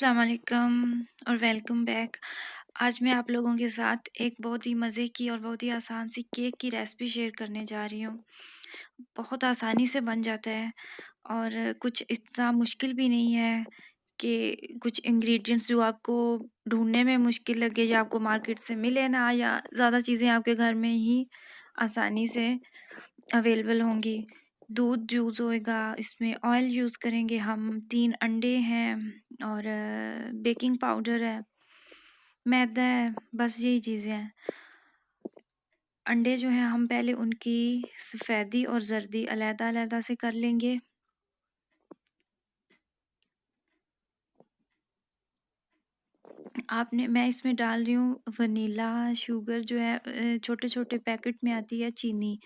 अस्सलाम वालेकुम और वेलकम बैक। आज मैं आप लोगों के साथ एक बहुत ही मज़े की और बहुत ही आसान सी केक की रेसिपी शेयर करने जा रही हूँ। बहुत आसानी से बन जाता है और कुछ इतना मुश्किल भी नहीं है कि कुछ इंग्रेडिएंट्स जो आपको ढूँढने में मुश्किल लगे या आपको मार्केट से मिले ना, या ज़्यादा चीज़ें आपके घर में ही आसानी से अवेलेबल होंगी। दूध यूज़ होएगा, इसमें ऑयल यूज़ करेंगे हम, 3 अंडे हैं और बेकिंग पाउडर है, मैदा है, बस यही चीज़ें हैं। अंडे जो हैं हम पहले उनकी सफ़ेदी और ज़र्दी अलग-अलग से कर लेंगे। मैं इसमें डाल रही हूँ वनीला शुगर जो है, छोटे-छोटे पैकेट में आती है चीनी।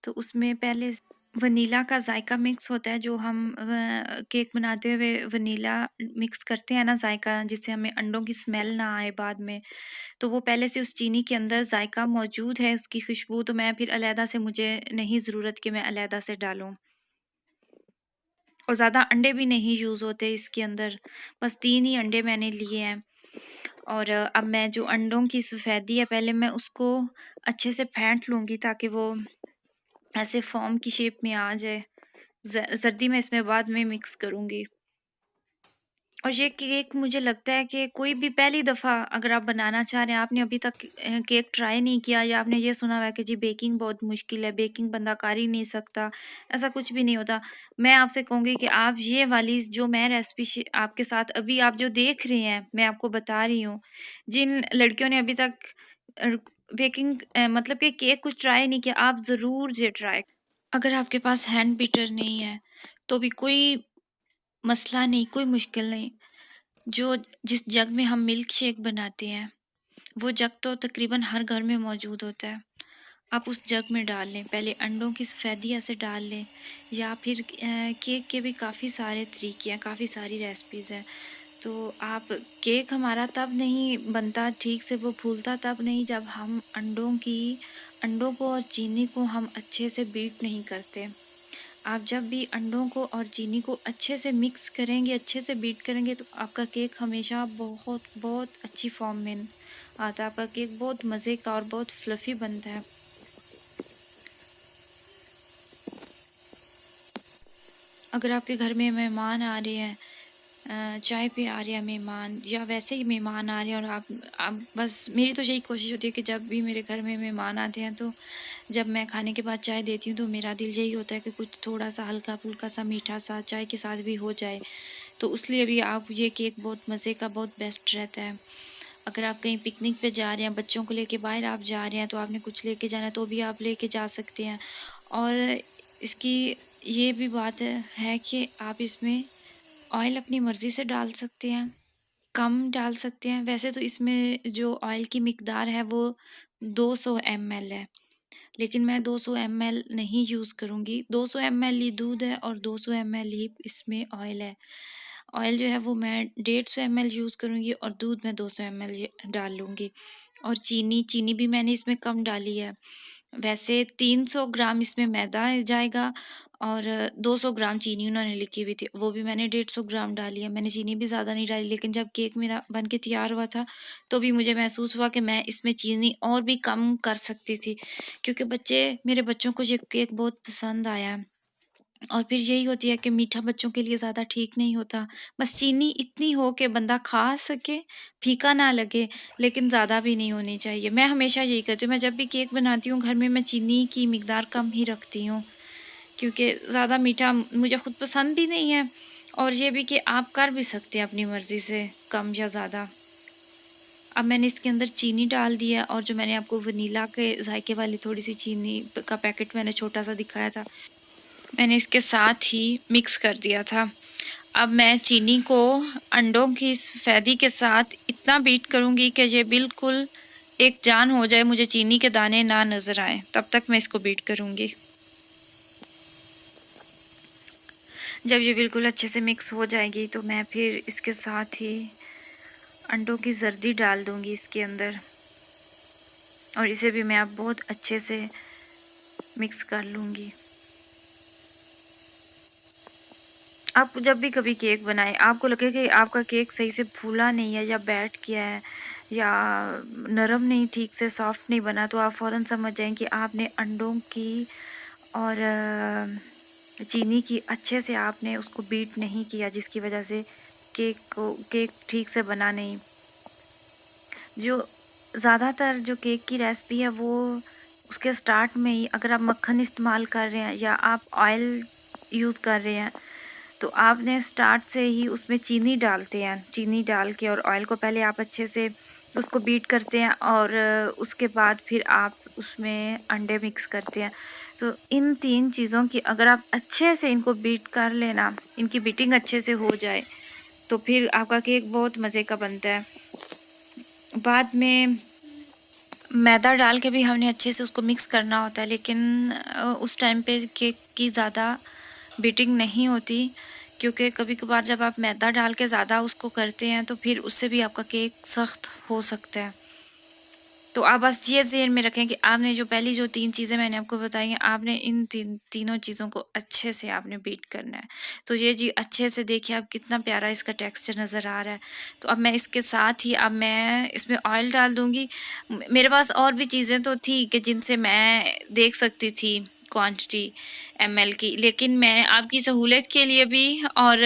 तो उसमें पहले वनीला का जायका मिक्स होता है, जो हम केक बनाते हुए वनीला मिक्स करते हैं ना जायका, जिससे हमें अंडों की स्मेल ना आए बाद में। तो वो पहले से उस चीनी के अंदर जायका मौजूद है, उसकी खुशबू, तो मैं फिर अलहदा से, मुझे नहीं ज़रूरत कि मैं अलहदा से डालूँ। और ज़्यादा अंडे भी नहीं यूज़ होते इसके अंदर, बस 3 ही अंडे मैंने लिए हैं। और अब मैं जो अंडों की सफ़ेदी है, पहले मैं उसको अच्छे से फेंट लूँगी ताकि वो ऐसे फ़ॉर्म की शेप में आ जाए। जर्दी मैं इसमें बाद में मिक्स करूँगी। और ये केक मुझे लगता है कि कोई भी पहली दफ़ा अगर आप बनाना चाह रहे हैं, आपने अभी तक केक ट्राई नहीं किया, या आपने ये सुना हुआ है कि जी बेकिंग बहुत मुश्किल है, बेकिंग बंदा कर ही नहीं सकता, ऐसा कुछ भी नहीं होता। मैं आपसे कहूँगी कि आप ये वाली जो मैं रेसिपी आपके साथ अभी आप जो देख रहे हैं, मैं आपको बता रही हूँ, जिन लड़कियों ने अभी तक अ, बेकिंग मतलब कि केक कुछ ट्राई नहीं किया, आप ज़रूर ये ट्राई। अगर आपके पास हैंड बीटर नहीं है, तो भी कोई मसला नहीं, कोई मुश्किल नहीं। जो जिस जग में हम मिल्क शेक बनाते हैं, वो जग तो तकरीबन हर घर में मौजूद होता है। आप उस जग में डाल लें, पहले अंडों की सफ़ेदी ऐसे डाल लें, या फिर केक के भी काफ़ी सारे तरीके हैं, काफ़ी सारी रेसिपीज़ हैं। तो आप केक हमारा तब नहीं बनता ठीक से, वो फूलता तब नहीं जब हम अंडों को और चीनी को हम अच्छे से बीट नहीं करते। आप जब भी अंडों को और चीनी को अच्छे से मिक्स करेंगे, अच्छे से बीट करेंगे, तो आपका केक हमेशा बहुत बहुत अच्छी फॉर्म में आता है। आपका केक बहुत मज़े का और बहुत फ्लफ़ी बनता है। अगर आपके घर में मेहमान आ रहे हैं, चाय पे आ रहे हैं मेहमान, या वैसे ही मेहमान आ रहे हैं, और आप बस, मेरी तो यही कोशिश होती है कि जब भी मेरे घर में मेहमान आते हैं, तो जब मैं खाने के बाद चाय देती हूँ, तो मेरा दिल यही होता है कि कुछ थोड़ा-सा हल्का-फुल्का सा मीठा-सा चाय के साथ भी हो जाए। तो उसलिए भी आप ये केक बहुत मज़े का, बहुत बेस्ट रहता है। अगर आप कहीं पिकनिक पे जा रहे हैं, बच्चों को लेके बाहर आप जा रहे हैं, तो आपने कुछ लेके जाना है, तो भी आप लेके जा सकते हैं। और इसकी ये भी बात है कि आप इसमें ऑयल अपनी मर्ज़ी से डाल सकते हैं, कम डाल सकते हैं। वैसे तो इसमें जो ऑयल की मिकदार है वो 200 ml है, लेकिन मैं 200 ml नहीं यूज़ करूँगी। 200 ml ही दूध है और 200 ml ही इसमें ऑयल है। ऑयल जो है वो मैं 150 ml यूज़ करूँगी और दूध मैं 200 ml ये डाल लूँगी। और चीनी भी मैंने इसमें कम डाली है। वैसे 300 ग्राम इसमें मैदा जाएगा और 200 ग्राम चीनी उन्होंने लिखी हुई थी, वो भी मैंने 150 ग्राम डाली है। मैंने चीनी भी ज़्यादा नहीं डाली, लेकिन जब केक मेरा बन के तैयार हुआ था, तो भी मुझे महसूस हुआ कि मैं इसमें चीनी और भी कम कर सकती थी, क्योंकि मेरे बच्चों को ये केक बहुत पसंद आया है। और फिर यही होती है कि मीठा बच्चों के लिए ज़्यादा ठीक नहीं होता। बस चीनी इतनी हो कि बंदा खा सके, फीका ना लगे, लेकिन ज़्यादा भी नहीं होनी चाहिए। मैं हमेशा यही करती हूँ, मैं जब भी केक बनाती हूँ घर में, मैं चीनी की मिकदार कम ही रखती हूँ, क्योंकि ज़्यादा मीठा मुझे खुद पसंद भी नहीं है। और ये भी कि आप कर भी सकते हैं अपनी मर्ज़ी से कम या ज़्यादा। अब मैंने इसके अंदर चीनी डाल दी है, और जो मैंने आपको वनीला के जायके वाली थोड़ी-सी चीनी का पैकेट मैंने छोटा-सा दिखाया था, मैंने इसके साथ ही मिक्स कर दिया था। अब मैं चीनी को अंडों की सफ़ेदी के साथ इतना बीट करूँगी कि ये बिल्कुल एक जान हो जाए, मुझे चीनी के दाने ना नज़र आएँ, तब तक मैं इसको बीट करूँगी। जब ये बिल्कुल अच्छे से मिक्स हो जाएगी, तो मैं फिर इसके साथ ही अंडों की ज़र्दी डाल दूँगी इसके अंदर, और इसे भी मैं अब बहुत अच्छे से मिक्स कर लूँगी। आप जब भी कभी केक बनाएं, आपको लगे कि आपका केक सही से फूला नहीं है या बैठ गया है या नरम नहीं, ठीक से सॉफ्ट नहीं बना, तो आप फ़ौरन समझ जाएं कि आपने अंडों की और चीनी की अच्छे से आपने उसको बीट नहीं किया, जिसकी वजह से केक ठीक से बना नहीं। जो ज़्यादातर जो केक की रेसिपी है वो उसके स्टार्ट में ही अगर आप मक्खन इस्तेमाल कर रहे हैं या आप ऑयल यूज़ कर रहे हैं, तो आपने स्टार्ट से ही उसमें चीनी डालते हैं। चीनी डाल के और ऑयल को पहले आप अच्छे से उसको बीट करते हैं और उसके बाद फिर आप उसमें अंडे मिक्स करते हैं। तो इन 3 चीज़ों की अगर आप अच्छे से इनको बीट कर लेना, इनकी बीटिंग अच्छे से हो जाए, तो फिर आपका केक बहुत मज़े का बनता है। बाद में मैदा डाल के भी हमने अच्छे से उसको मिक्स करना होता है, लेकिन उस टाइम पे केक की ज़्यादा बीटिंग नहीं होती, क्योंकि कभी कभार जब आप मैदा डाल के ज़्यादा उसको करते हैं तो फिर उससे भी आपका केक सख्त हो सकता है। तो आप बस ये ज़हन में रखें कि आपने जो पहली जो 3 चीज़ें मैंने आपको बताई हैं, आपने इन तीनों चीज़ों को अच्छे से आपने बीट करना है। तो ये जी अच्छे से देखिए आप कितना प्यारा इसका टेक्सचर नज़र आ रहा है। तो अब मैं इसके साथ ही अब मैं इसमें ऑयल डाल दूँगी। मेरे पास और भी चीज़ें तो थी कि जिनसे मैं देख सकती थी क्वांटिटी एमएल की, लेकिन मैं आपकी सहूलियत के लिए भी और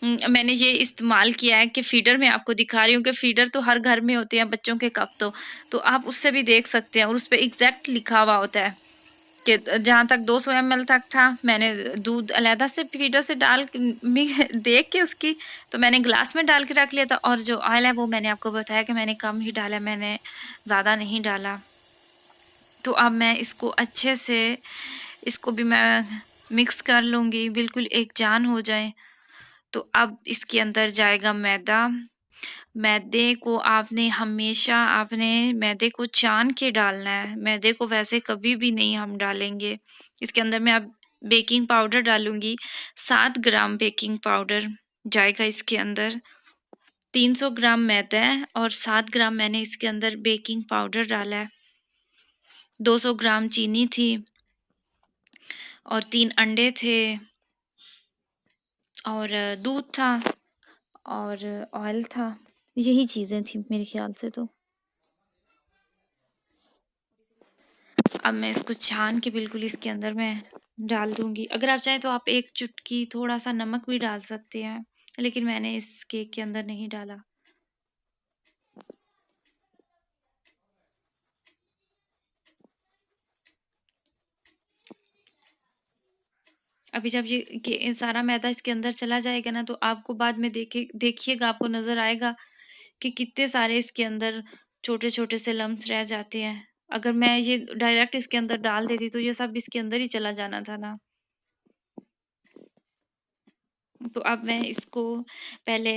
मैंने ये इस्तेमाल किया है कि फ़ीडर मैं आपको दिखा रही हूँ कि फ़ीडर तो हर घर में होते हैं बच्चों के कप, तो आप उससे भी देख सकते हैं और उस पे एग्ज़ैक्ट लिखा हुआ होता है कि जहाँ तक 200 एमएल तक था। मैंने दूध अलहदा से फ़ीडर से डाल के देख के उसकी तो मैंने ग्लास में डाल के रख लिया था, और जो ऑयल है वो मैंने आपको बताया कि मैंने कम ही डाला, मैंने ज़्यादा नहीं डाला। तो अब मैं इसको अच्छे से इसको भी मैं मिक्स कर लूँगी, बिल्कुल एक जान हो जाए। तो अब इसके अंदर जाएगा मैदा। मैदे को आपने हमेशा आपने मैदे को छान के डालना है, मैदे को वैसे कभी भी नहीं हम डालेंगे। इसके अंदर मैं अब बेकिंग पाउडर डालूँगी, 7 ग्राम बेकिंग पाउडर जाएगा इसके अंदर। 300 ग्राम मैदा है और 7 ग्राम मैंने इसके अंदर बेकिंग पाउडर डाला है। 200 ग्राम चीनी थी और 3 अंडे थे और दूध था और ऑयल था। यही चीज़ें थी मेरे ख़्याल से तो। अब मैं इसको छान के बिल्कुल इसके अंदर मैं डाल दूँगी। अगर आप चाहें तो आप 1 चुटकी थोड़ा-सा नमक भी डाल सकते हैं, लेकिन मैंने इस केक के अंदर नहीं डाला। अभी जब ये सारा मैदा इसके अंदर चला जाएगा ना, तो आपको बाद में देखिएगा आपको नज़र आएगा कि कितने सारे इसके अंदर छोटे-छोटे से लम्प्स रह जाते हैं। अगर मैं ये डायरेक्ट इसके अंदर डाल देती तो ये सब इसके अंदर ही चला जाना था ना। तो अब मैं इसको पहले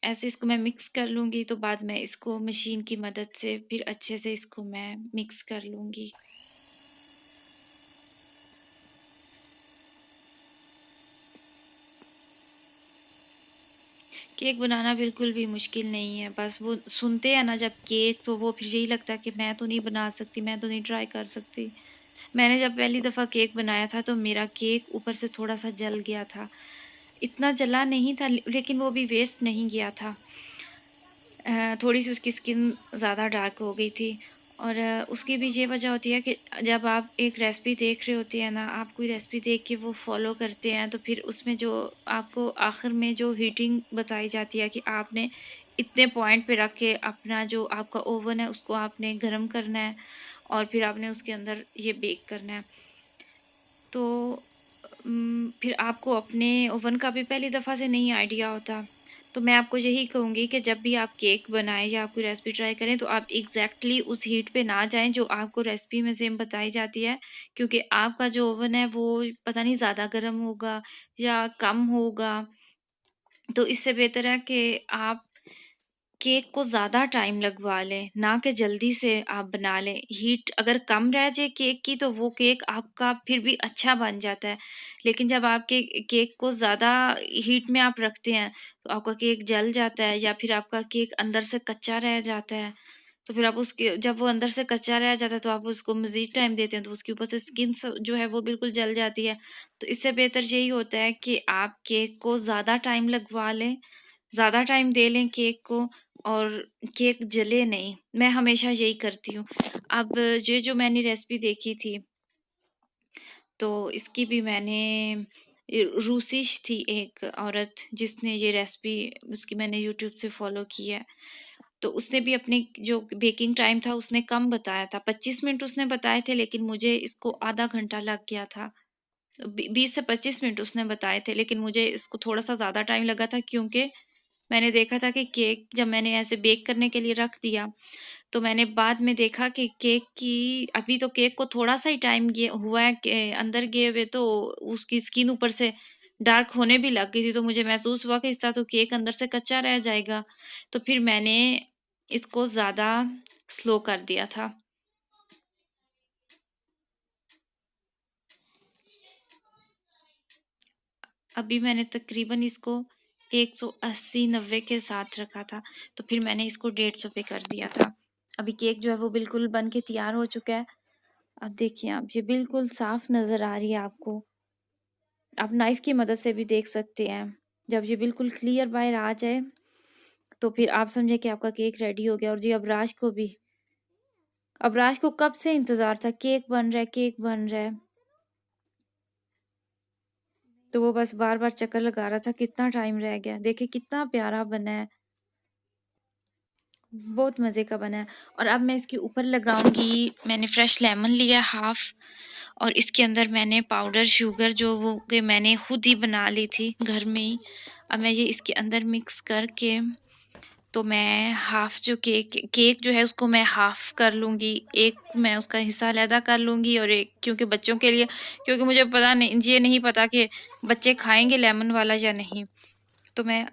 ऐसे इसको मैं मिक्स कर लूँगी, तो बाद में इसको मशीन की मदद से फिर अच्छे से इसको मैं मिक्स कर लूँगी। केक बनाना बिल्कुल भी मुश्किल नहीं है, बस वो सुनते हैं ना जब केक, तो वो फिर यही लगता है कि मैं तो नहीं बना सकती, मैं तो नहीं ट्राई कर सकती। मैंने जब पहली दफ़ा केक बनाया था तो मेरा केक ऊपर से थोड़ा-सा जल गया था। इतना जला नहीं था लेकिन वो भी वेस्ट नहीं गया था। थोड़ी-सी उसकी स्किन ज़्यादा डार्क हो गई थी, और उसकी भी ये वजह होती है कि जब आप एक रेसिपी देख रहे होते हैं ना, आप कोई रेसिपी देख के वो फ़ॉलो करते हैं, तो फिर उसमें जो आपको आखिर में जो हीटिंग बताई जाती है कि आपने इतने पॉइंट पे रख के अपना जो आपका ओवन है उसको आपने गर्म करना है और फिर आपने उसके अंदर ये बेक करना है। तो फिर आपको अपने ओवन का भी पहली दफ़ा से नहीं आइडिया होता। तो मैं आपको यही कहूँगी कि जब भी आप केक बनाएँ या आप कोई रेसिपी ट्राई करें, तो आप एग्ज़ैक्टली उस हीट पे ना जाएँ जो आपको रेसिपी में सेम बताई जाती है। क्योंकि आपका जो ओवन है वो पता नहीं ज़्यादा गर्म होगा या कम होगा। तो इससे बेहतर है कि आप केक को ज़्यादा टाइम लगवा लें, ना कि जल्दी से आप बना लें। हीट अगर कम रह जाए केक की, तो वो केक आपका फिर भी अच्छा बन जाता है। लेकिन जब आपके केक को ज़्यादा हीट में आप रखते हैं, तो आपका केक जल जाता है या फिर आपका केक अंदर से कच्चा रह जाता है। तो फिर आप उसके जब वो अंदर से कच्चा रह जाता है तो आप उसको मज़ीद टाइम देते हैं तो उसके ऊपर से स्किन जो है वो बिल्कुल जल जाती है। तो इससे बेहतर यही होता है कि आप केक को ज़्यादा टाइम लगवा लें, ज़्यादा टाइम दे लें केक को, और केक जले नहीं। मैं हमेशा यही करती हूँ। अब ये जो मैंने रेसिपी देखी थी, तो इसकी भी मैंने रूसीश थी एक औरत जिसने ये रेसिपी, उसकी मैंने यूट्यूब से फॉलो की है। तो उसने भी अपने जो बेकिंग टाइम था उसने कम बताया था, 25 मिनट उसने बताए थे, लेकिन मुझे इसको आधा घंटा लग गया था। 20 से 25 मिनट उसने बताए थे, लेकिन मुझे इसको थोड़ा सा ज़्यादा टाइम लगा था, क्योंकि मैंने देखा था कि केक जब मैंने ऐसे बेक करने के लिए रख दिया, तो मैंने बाद में देखा कि केक की अभी तो केक को थोड़ा-सा ही टाइम गया हुआ है के अंदर गए हुए, तो उसकी स्किन ऊपर से डार्क होने भी लग गई थी। तो मुझे महसूस हुआ कि इस तरह तो केक अंदर से कच्चा रह जाएगा। तो फिर मैंने इसको ज़्यादा स्लो कर दिया था। अभी मैंने तकरीबन इसको 180-90 के साथ रखा था, तो फिर मैंने इसको 150 पे कर दिया था। अभी केक जो है वो बिल्कुल बन के तैयार हो चुका है। अब देखिए आप, ये बिल्कुल साफ नज़र आ रही है आपको। आप नाइफ की मदद से भी देख सकते हैं। जब ये बिल्कुल क्लियर बाहर आ जाए, तो फिर आप समझे कि आपका केक रेडी हो गया। और जी अबराज को भी, अबराज को कब से इंतज़ार था, केक बन रहा है, केक बन रहा है। तो वो बस बार-बार चक्कर लगा रहा था, कितना टाइम रह गया। देखिए कितना प्यारा बना है। बहुत मज़े का बना है। और अब मैं इसके ऊपर लगाऊँगी, मैंने फ्रेश लेमन लिया हाफ़, और इसके अंदर मैंने पाउडर शुगर जो वो कि मैंने खुद ही बना ली थी घर में ही। अब मैं ये इसके अंदर मिक्स करके, तो मैं हाफ़ जो केक केक जो है उसको मैं हाफ़ कर लूँगी। एक मैं उसका हिस्सा अलहदा कर लूँगी, और एक क्योंकि बच्चों के लिए, क्योंकि मुझे पता नहीं, ये नहीं पता कि बच्चे खाएँगे लेमन वाला या नहीं। तो मैं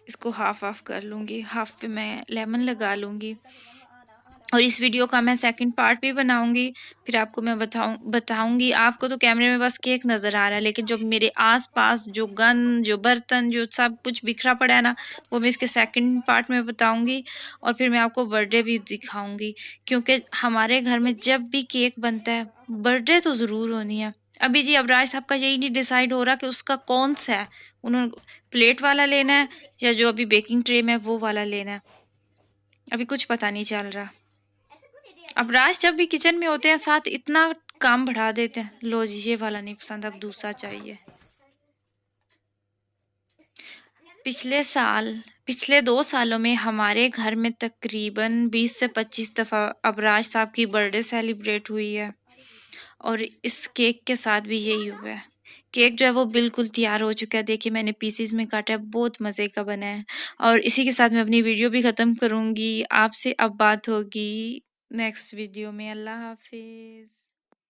इसको हाफ़-हाफ़ कर लूँगी, हाफ़ पे मैं लेमन लगा लूँगी। और इस वीडियो का मैं सेकंड पार्ट भी बनाऊँगी, फिर आपको मैं बताऊँगी। आपको तो कैमरे में बस केक नज़र आ रहा है, लेकिन जो मेरे आस-पास जो गंद, जो बर्तन, जो सब कुछ बिखरा पड़ा है ना, वो मैं इसके सेकंड पार्ट में बताऊँगी। और फिर मैं आपको बर्थडे भी दिखाऊँगी, क्योंकि हमारे घर में जब भी केक बनता है, बर्थडे तो ज़रूर होनी है। अभी जी अबराज साहब का यही नहीं डिसाइड हो रहा कि उसका कौन-सा है, उन्होंने प्लेट वाला लेना है या जो अभी बेकिंग ट्रे में वो वाला लेना है, अभी कुछ पता नहीं चल रहा। अब राज जब भी किचन में होते हैं साथ इतना काम बढ़ा देते हैं, लो जी ये वाला नहीं पसंद, अब दूसरा चाहिए। पिछले 2 सालों में हमारे घर में तकरीबन 20 से 25 दफ़ा अबराज साहब की बर्थडे सेलिब्रेट हुई है, और इस केक के साथ भी यही हुआ है। केक जो है वो बिल्कुल तैयार हो चुका है, देखिए मैंने पीसेस में काटा है, बहुत मज़े का बना है। और इसी के साथ मैं अपनी वीडियो भी ख़त्म करूँगी। आपसे अब बात होगी नेक्स्ट वीडियो में। अल्लाह हाफ़िज़।